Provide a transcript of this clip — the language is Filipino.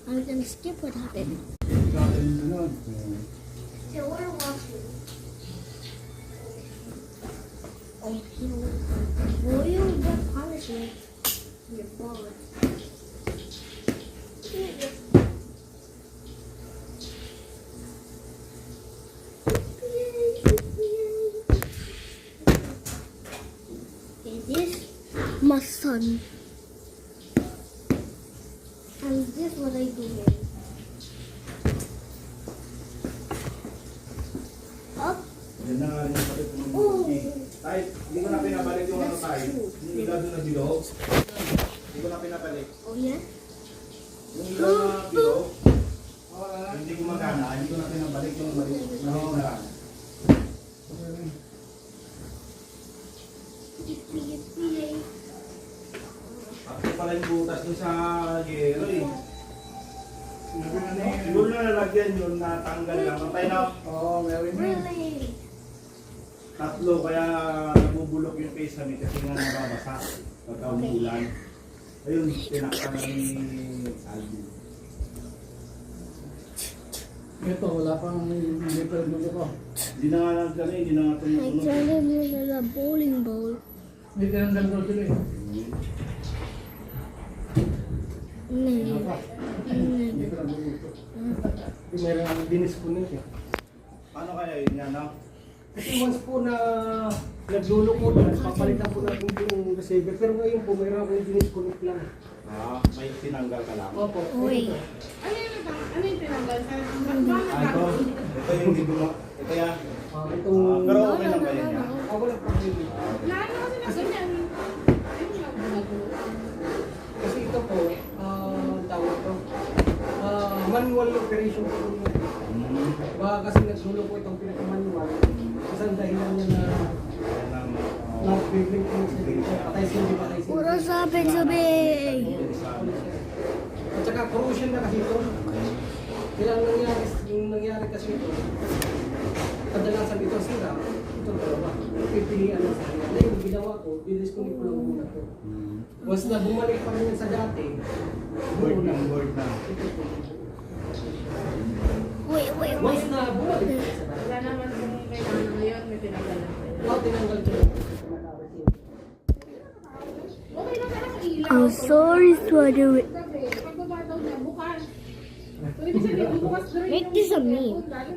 I'm gonna skip what happened. So we're watching. Oh, will you get punishment? Your fault. Is this my son? And this what I do here. Up. Yan na nga rin yung palit ng monkey. Tay, hindi ko na pinabalik yung ano tayo. Yung ilaw doon na bilog. Hindi ko na pinabalik. Oh yeah? Yung ilaw na bilog, hindi gumagana. Hindi ko na pinabalik yung maliit na. Ako pala yung butas dun sa yero eh. Siguro na nalagyan yun, natanggal lang. Matay na. Oo, meron yun. Really? Tatlo, kaya nabubulok yung face namin kasi nga nababasa pagka umuulan. Ayun, tinakpan na ni Alvin. Ito, wala pang hindi pa rin ko. Hindi na nga lang kami, hindi na nga I tumutunog. turned it into a bowling ball. Hindi ka nang ganda sila eh. No. Hindi ka lang bumuto. Hindi meron ang dinis-connect eh. Paano kaya yun nga, no? Kasi once po na naglulukot, papalitan po natin yung receiver. Pero ngayon po, mayroon akong dinis-connect lang. Ah, may tinanggal ka lang. Opo. Uy. Ano yung tinanggal? Ah, ito yung hindi gumawa. Ito yan. Itong... Pero okay lang ba yun yan? Walang problema. Naano kasi na ganyan. Ayun lang, ginagawa. Kasi ito po, tawag ito, manual operation po ito. Baka kasi nagsulo po itong pinaka-manual. Isang dahilan niya na nag-bibling po siya. Patay siya, di patay siya. What has happened to me? At saka corrosion na kasi ito. Kaya yung nangyari kasi ito, kadalasan ito sila, ito dalawa. Pipilian na sa kanya. Yung ginawa ko, dinisconnect ko lang muna ito. Once na bumalik pa rin yan sa dati, Word na, word na. Wait. once na bumalik pa rin sa dati, Wala naman kung kailangan ngayon, may tinanggal lang kayo. tinanggal ko. Okay lang ka lang ilaw. I'm sorry, Sweater. Gabi, pagbaba daw niya, bukas. So, ibig sabihin, bukas na rin Make yung this a cellphone, meme. lalo-